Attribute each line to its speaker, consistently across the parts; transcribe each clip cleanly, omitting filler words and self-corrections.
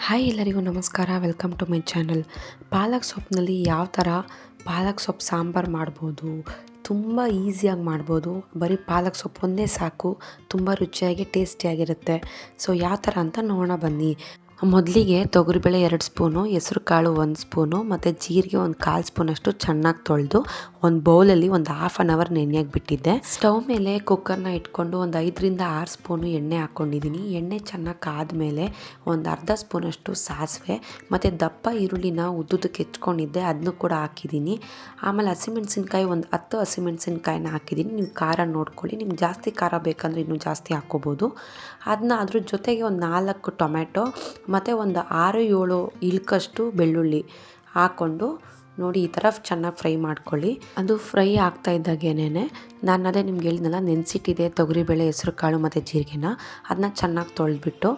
Speaker 1: Hi ಎಲ್ಲರಿಗೂ ನಮಸ್ಕಾರ. Welcome to my channel. ಪಾಲಕ್ ಸೊಪ್ಪಿನಲ್ಲಿ ಯಾವ ಥರ ಪಾಲಕ್ ಸೊಪ್ಪು ಸಾಂಬಾರು ಮಾಡ್ಬೋದು, ತುಂಬ ಈಸಿಯಾಗಿ ಮಾಡ್ಬೋದು. ಬರೀ ಪಾಲಕ್ ಸೊಪ್ಪು ಒಂದೇ ಸಾಕು, ತುಂಬ ರುಚಿಯಾಗಿ ಟೇಸ್ಟಿಯಾಗಿರುತ್ತೆ. ಸೊ ಯಾವ ಥರ ಅಂತ ನೋಡೋಣ ಬನ್ನಿ. ಮೊದಲಿಗೆ ತೊಗರಿಬೇಳೆ 2 ಸ್ಪೂನು, ಹೆಸರು ಕಾಳು 1 ಸ್ಪೂನು ಮತ್ತು ಜೀರಿಗೆ 1/4 ಸ್ಪೂನಷ್ಟು ಚೆನ್ನಾಗಿ ತೊಳೆದು ಒಂದು ಬೌಲಲ್ಲಿ ಒಂದು ಹಾಫ್ ಆನ್ ಅವರ್ ನೆನೆಯಾಗಿ ಬಿಟ್ಟಿದ್ದೆ. ಸ್ಟವ್ ಮೇಲೆ ಕುಕ್ಕರ್ನ ಇಟ್ಕೊಂಡು ಒಂದು 5ರಿಂದ 6 ಸ್ಪೂನು ಎಣ್ಣೆ ಹಾಕ್ಕೊಂಡಿದ್ದೀನಿ. ಎಣ್ಣೆ ಚೆನ್ನಾಗಿ ಕಾದ್ಮೇಲೆ ಒಂದು ಅರ್ಧ ಸ್ಪೂನಷ್ಟು ಸಾಸಿವೆ ಮತ್ತು ದಪ್ಪ ಈರುಳ್ಳಿನ ಉದ್ದುದಕ್ಕೆ ಹೆಚ್ಕೊಂಡಿದ್ದೆ, ಅದನ್ನು ಕೂಡ ಹಾಕಿದ್ದೀನಿ. ಆಮೇಲೆ ಹಸಿಮೆಣಸಿನ್ಕಾಯಿ ಒಂದು 10 ಹಸಿಮೆಣಸಿನ್ಕಾಯಿನ ಹಾಕಿದ್ದೀನಿ. ನೀವು ಖಾರ ನೋಡ್ಕೊಳ್ಳಿ, ನಿಮ್ಗೆ ಜಾಸ್ತಿ ಖಾರ ಬೇಕಂದರೆ ಇನ್ನೂ ಜಾಸ್ತಿ ಹಾಕ್ಕೋಬೋದು. ಅದನ್ನ ಅದ್ರ ಜೊತೆಗೆ ಒಂದು 4 ಟೊಮೆಟೊ ಮತ್ತು ಒಂದು 6-7 ಇಳ್ಕಷ್ಟು ಬೆಳ್ಳುಳ್ಳಿ ಹಾಕ್ಕೊಂಡು ನೋಡಿ ಈ ಥರ ಚೆನ್ನಾಗಿ ಫ್ರೈ ಮಾಡ್ಕೊಳ್ಳಿ. ಅದು ಫ್ರೈ ಆಗ್ತಾ ಇದ್ದಾಗೇನೆ ನಾನು ಅದೇ ನಿಮ್ಗೆ ಹೇಳಿದ್ನಲ್ಲ, ನೆನೆಸಿಟ್ಟಿದೆ ತೊಗರಿಬೇಳೆ, ಹೆಸರು ಕಾಳು ಮತ್ತು ಜೀರಿಗೆನ, ಅದನ್ನ ಚೆನ್ನಾಗಿ ತೊಳೆದ್ಬಿಟ್ಟು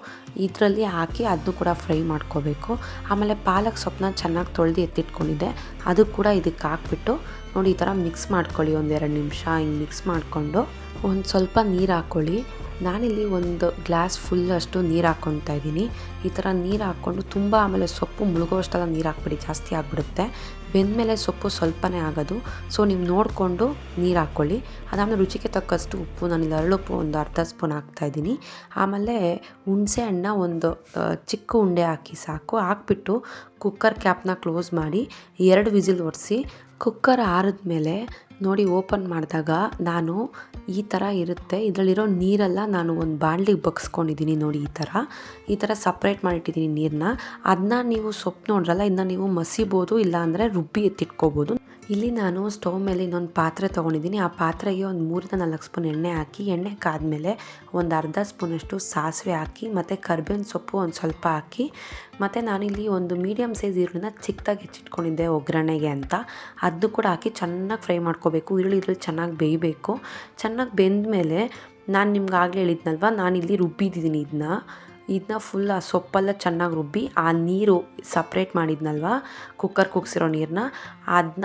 Speaker 1: ಇದರಲ್ಲಿ ಹಾಕಿ ಅದನ್ನು ಕೂಡ ಫ್ರೈ ಮಾಡ್ಕೋಬೇಕು. ಆಮೇಲೆ ಪಾಲಕ್ ಸೊಪ್ಪನ್ನ ಚೆನ್ನಾಗಿ ತೊಳೆದು ಎತ್ತಿಟ್ಕೊಂಡಿದ್ದೆ, ಅದು ಕೂಡ ಇದಕ್ಕೆ ಹಾಕ್ಬಿಟ್ಟು ನೋಡಿ ಈ ಥರ ಮಿಕ್ಸ್ ಮಾಡ್ಕೊಳ್ಳಿ. 1-2 ನಿಮಿಷ ಹಿಂಗೆ ಮಿಕ್ಸ್ ಮಾಡಿಕೊಂಡು ಒಂದು ಸ್ವಲ್ಪ ನೀರು ಹಾಕ್ಕೊಳ್ಳಿ. ನಾನಿಲ್ಲಿ ಒಂದು ಗ್ಲಾಸ್ ಫುಲ್ಲಷ್ಟು ನೀರು ಹಾಕ್ಕೊತಾ ಇದ್ದೀನಿ. ಈ ಥರ ನೀರು ಹಾಕ್ಕೊಂಡು ತುಂಬ ಆಮೇಲೆ ಸೊಪ್ಪು ಮುಳುಗೋಷ್ಟೆಲ್ಲ ನೀರು ಹಾಕ್ಬಿಡಿ, ಜಾಸ್ತಿ ಆಗಿಬಿಡುತ್ತೆ. ಬೆಂದಮೇಲೆ ಸೊಪ್ಪು ಸ್ವಲ್ಪನೇ ಆಗೋದು, ಸೊ ನೀವು ನೋಡಿಕೊಂಡು ನೀರು ಹಾಕ್ಕೊಳ್ಳಿ. ಅದಾದಮೇಲೆ ರುಚಿಗೆ ತಕ್ಕಷ್ಟು ಉಪ್ಪು, ನಾನಿಲ್ಲಿ ಅರಳುಪ್ಪು ಒಂದು ಅರ್ಧ ಸ್ಪೂನ್ ಹಾಕ್ತಾಯಿದ್ದೀನಿ. ಆಮೇಲೆ ಹುಣಸೆ ಹಣ್ಣ ಒಂದು ಚಿಕ್ಕ ಉಂಡೆ ಹಾಕಿ ಸಾಕು. ಹಾಕ್ಬಿಟ್ಟು ಕುಕ್ಕರ್ ಕ್ಯಾಪ್ನ ಕ್ಲೋಸ್ ಮಾಡಿ 2 ವಿಸಿಲ್ ಒರೆಸಿ ಕುಕ್ಕರ್ ಆರಿದ್ಮೇಲೆ ನೋಡಿ ಓಪನ್ ಮಾಡಿದಾಗ ನಾನು ಈ ಥರ ಇರುತ್ತೆ, ಇದರಲ್ಲಿರೋ ನೀರೆಲ್ಲ ನಾನು ಒಂದು ಬಾಣಲಿಗೆ ಬಗ್ಸ್ಕೊಂಡಿದ್ದೀನಿ. ನೋಡಿ ಈ ಥರ ಸಪ್ರೇಟ್ ಮಾಡಿಟ್ಟಿದ್ದೀನಿ ನೀರನ್ನ. ಅದನ್ನ ನೀವು ಸೊಪ್ಪು ನೋಡ್ರಲ್ಲ, ಇದನ್ನ ನೀವು ಮಸಿಬೋದು, ಇಲ್ಲಾಂದರೆ ರುಬ್ಬಿ ಎತ್ತಿಟ್ಕೋಬೋದು. ಇಲ್ಲಿ ನಾನು ಸ್ಟವ್ ಮೇಲೆ ಇನ್ನೊಂದು ಪಾತ್ರೆ ತೊಗೊಂಡಿದ್ದೀನಿ. ಆ ಪಾತ್ರೆಗೆ ಒಂದು 3-4 ಸ್ಪೂನ್ ಎಣ್ಣೆ ಹಾಕಿ, ಎಣ್ಣೆ ಕಾದ್ಮೇಲೆ ಒಂದು ಅರ್ಧ ಸ್ಪೂನಷ್ಟು ಸಾಸಿವೆ ಹಾಕಿ ಮತ್ತು ಕರ್ಬೇವಿನ ಸೊಪ್ಪು ಒಂದು ಸ್ವಲ್ಪ ಹಾಕಿ, ಮತ್ತು ನಾನಿಲ್ಲಿ ಒಂದು ಮೀಡಿಯಮ್ ಸೈಜ್ ಈರುಳ್ಳಿನ ಚಿಕ್ಕದಾಗಿ ಹೆಚ್ಚಿಟ್ಕೊಂಡಿದ್ದೆ ಒಗ್ಗರಣೆಗೆ ಅಂತ, ಅದನ್ನು ಕೂಡ ಹಾಕಿ ಚೆನ್ನಾಗಿ ಫ್ರೈ ಮಾಡ್ಕೋಬೇಕು. ಈರುಳ್ಳಿ ಇದ್ರಲ್ಲಿ ಚೆನ್ನಾಗಿ ಬೇಯಬೇಕು. ಚೆನ್ನಾಗಿ ಬೆಂದಮೇಲೆ ನಾನು ನಿಮ್ಗೆ ಆಗಲೇ ಹೇಳಿದ್ನಲ್ವ, ನಾನಿಲ್ಲಿ ರುಬ್ಬಿದ್ದೀನಿ ಇದನ್ನ ಫುಲ್ ಆ ಸೊಪ್ಪೆಲ್ಲ ಚೆನ್ನಾಗಿ ರುಬ್ಬಿ ಆ ನೀರು ಸಪ್ರೇಟ್ ಮಾಡಿದ್ನಲ್ವ ಕುಕ್ಕರ್ ಕೂಗ್ಸಿರೋ ನೀರನ್ನ,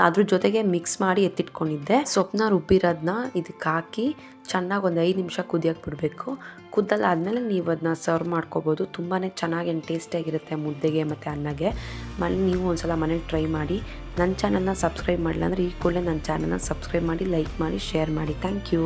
Speaker 1: ಅದ್ರ ಜೊತೆಗೆ ಮಿಕ್ಸ್ ಮಾಡಿ ಎತ್ತಿಟ್ಕೊಂಡಿದ್ದೆ. ಸೊಪ್ಪನ್ನ ರುಬ್ಬಿರೋದನ್ನ ಇದಕ್ಕೆ ಹಾಕಿ ಚೆನ್ನಾಗಿ ಒಂದು 5 ನಿಮಿಷ ಕುದಿಯೋಕ್ಕೆ ಬಿಡಬೇಕು. ಕುದ್ದಲಾದ್ಮೇಲೆ ನೀವು ಅದನ್ನ ಸರ್ವ್ ಮಾಡ್ಕೋಬೋದು. ತುಂಬಾ ಚೆನ್ನಾಗಿ ಟೇಸ್ಟಿಯಾಗಿರುತ್ತೆ ಮುದ್ದೆಗೆ ಮತ್ತು ಅನ್ನಗೆ. ನೀವು ಒಂದ್ಸಲ ಮನೇಲಿ ಟ್ರೈ ಮಾಡಿ. ನನ್ನ ಚಾನಲ್ನ ಸಬ್ಸ್ಕ್ರೈಬ್ ಮಾಡಿಲ್ಲ ಅಂದರೆ ಈ ಕೂಡಲೇ ನನ್ನ ಚಾನಲ್ನ ಸಬ್ಸ್ಕ್ರೈಬ್ ಮಾಡಿ, ಲೈಕ್ ಮಾಡಿ, ಶೇರ್ ಮಾಡಿ. Thank you.